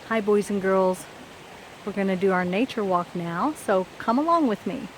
Hi boys and girls. We're going to do our nature walk now, so come along with me.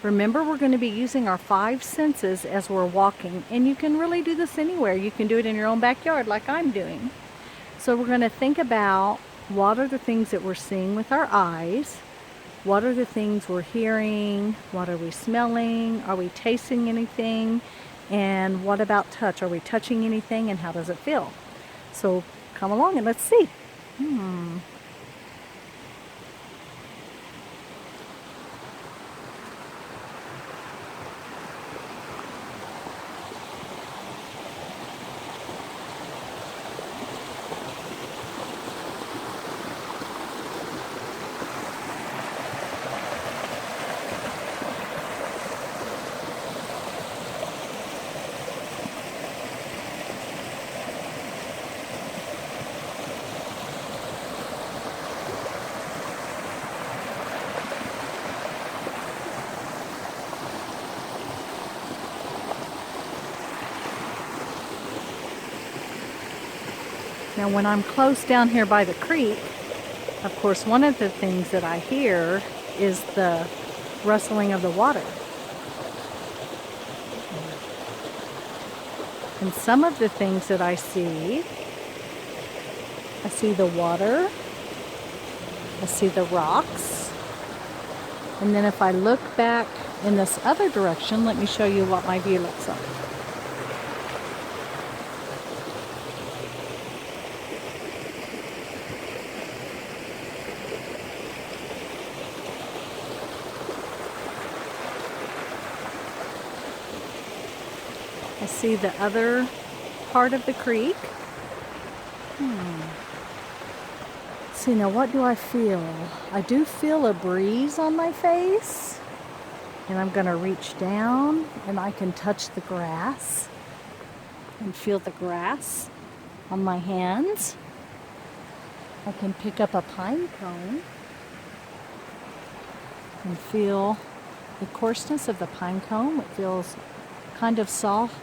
Remember, we're going to be using our 5 senses as we're walking, and you can really do this anywhere. You can do it in your own backyard like I'm doing. So we're going to think about what are the things that we're seeing with our eyes, what are the things we're hearing, what are we smelling, are we tasting anything, and what about touch? Are we touching anything, and how does it feel? So come along and let's see. Now when I'm close down here by the creek, of course one of the things that I hear is the rustling of the water. And some of the things that I see the water, I see the rocks, and then if I look back in this other direction, let me show you what my view looks like. I see the other part of the creek. See, now what do I feel? I do feel a breeze on my face, and I'm going to reach down and I can touch the grass and feel the grass on my hands. I can pick up a pine cone and feel the coarseness of the pine cone. It feels kind of soft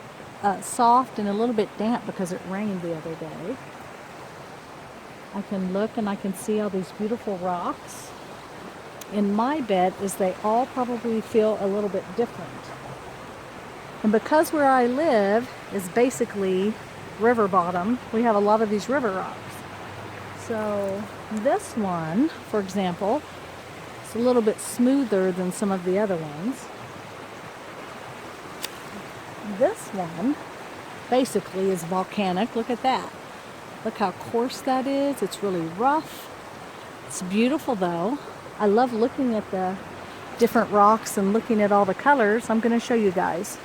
and a little bit damp because it rained the other day. I can look and I can see all these beautiful rocks. In my bet is they all probably feel a little bit different. And because where I live is basically river bottom, we have a lot of these river rocks. So this one, for example, is a little bit smoother than some of the other ones. This one basically is volcanic. Look at that. Look how coarse that is. It's really rough. It's beautiful though. I love looking at the different rocks and looking at all the colors. I'm going to show you guys.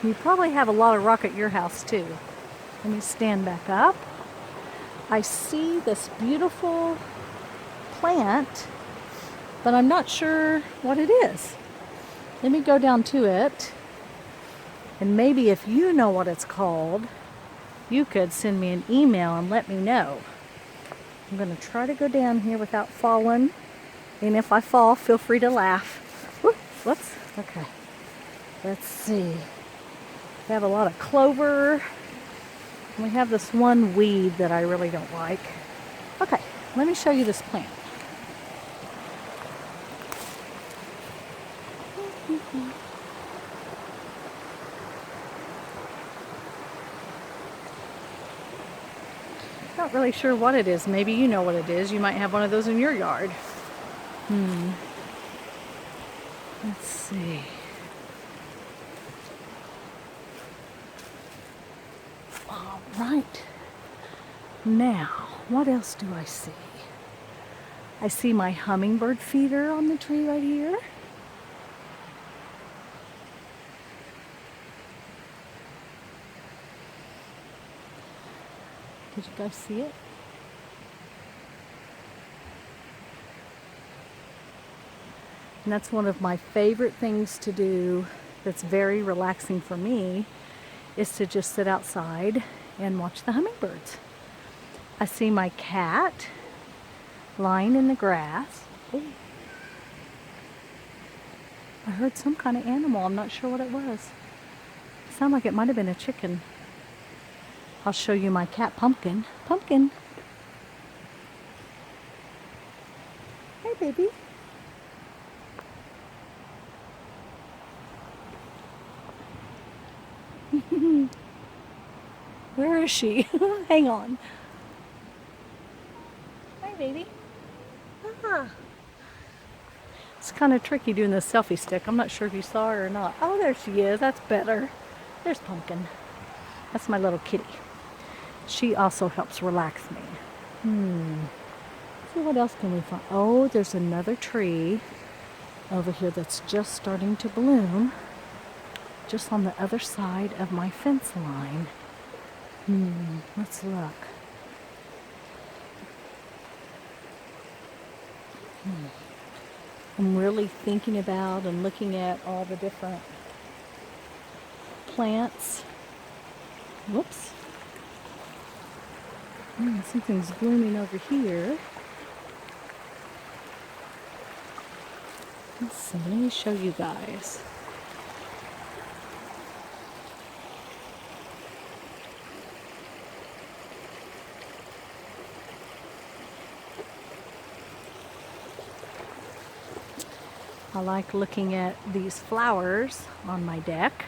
You probably have a lot of rock at your house too. Let me stand back up. I see this beautiful plant, but I'm not sure what it is. Let me go down to it, and maybe if you know what it's called, you could send me an email and let me know. I'm going to try to go down here without falling, and if I fall, feel free to laugh. Whoops. Okay. Let's see. We have a lot of clover, and we have this one weed that I really don't like. Okay, let me show you this plant. Not really sure what it is. Maybe you know what it is. You might have one of those in your yard. Let's see. All right. Now, what else do I see? I see my hummingbird feeder on the tree right here. Did you guys see it? And that's one of my favorite things to do that's very relaxing for me, is to just sit outside and watch the hummingbirds. I see my cat lying in the grass. Ooh. I heard some kind of animal. I'm not sure what it was. It sounded like it might have been a chicken. I'll show you my cat, Pumpkin. Pumpkin. Hey, baby. Where is she? Hang on. Hi, baby. Ah. It's kind of tricky doing this selfie stick. I'm not sure if you saw her or not. Oh, there she is. That's better. There's Pumpkin. That's my little kitty. She also helps relax me. See what else can we find? Oh, there's another tree over here that's just starting to bloom. Just on the other side of my fence line. Let's look. I'm really thinking about and looking at all the different plants. Whoops. Something's blooming over here. So let me show you guys. I like looking at these flowers on my deck.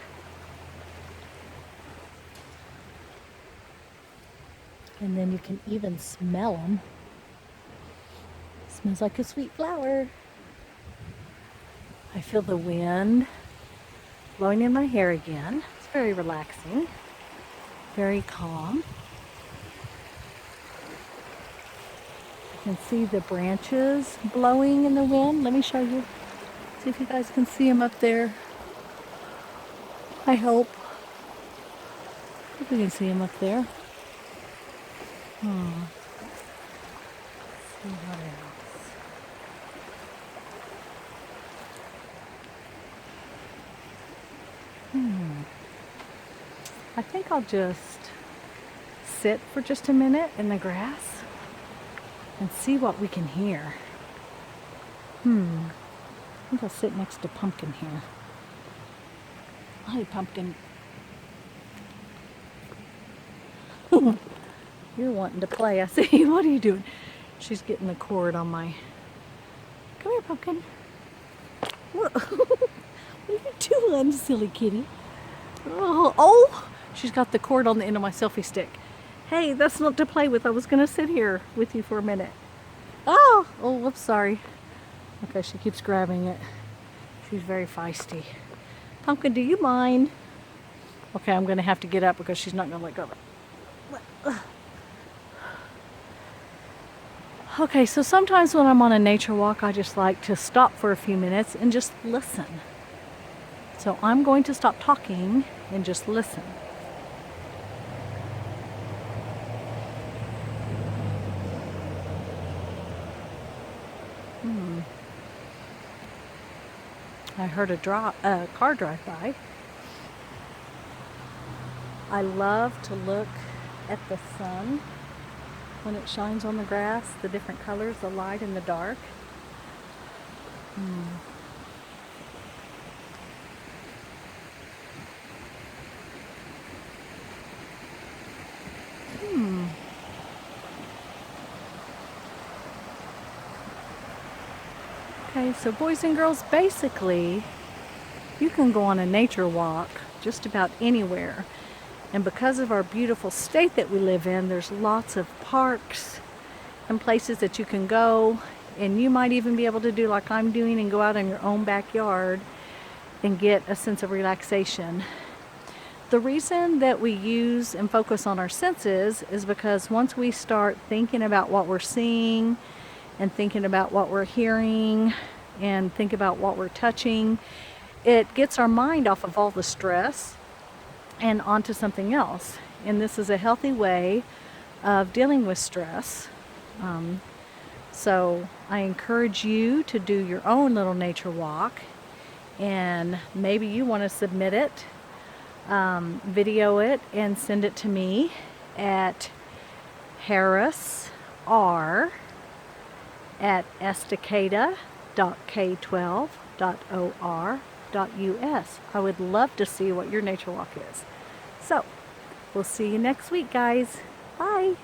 And then you can even smell them. Smells like a sweet flower. I feel the wind blowing in my hair again. It's very relaxing, very calm. You can see the branches blowing in the wind. Let me show you. See if you guys can see them up there. I hope. If we can see them up there. Let's see what else. I think I'll just sit for just a minute in the grass and see what we can hear. I think I'll sit next to Pumpkin here. Hi, Pumpkin. You're wanting to play, I see. What are you doing? She's getting the cord on my... Come here, Pumpkin. What are you doing, silly kitty? Oh, she's got the cord on the end of my selfie stick. Hey, that's not to play with. I was going to sit here with you for a minute. Oh, whoops, sorry. Okay, she keeps grabbing it. She's very feisty. Pumpkin, do you mind? Okay, I'm going to have to get up because she's not going to let go of it. Okay, so sometimes when I'm on a nature walk, I just like to stop for a few minutes and just listen. So I'm going to stop talking and just listen. I heard a car drive by. I love to look at the sun when it shines on the grass, the different colors, the light and the dark. Okay, so boys and girls, basically, you can go on a nature walk just about anywhere. And because of our beautiful state that we live in, there's lots of parks and places that you can go. And you might even be able to do like I'm doing and go out in your own backyard and get a sense of relaxation. The reason that we use and focus on our senses is because once we start thinking about what we're seeing and thinking about what we're hearing and think about what we're touching, it gets our mind off of all the stress and onto something else. And this is a healthy way of dealing with stress. So I encourage you to do your own little nature walk, and maybe you want to submit it, video it, and send it to me at harrisr@estacada.k12.or. naturewalk.us. I would love to see what your nature walk is. So, we'll see you next week, guys. Bye.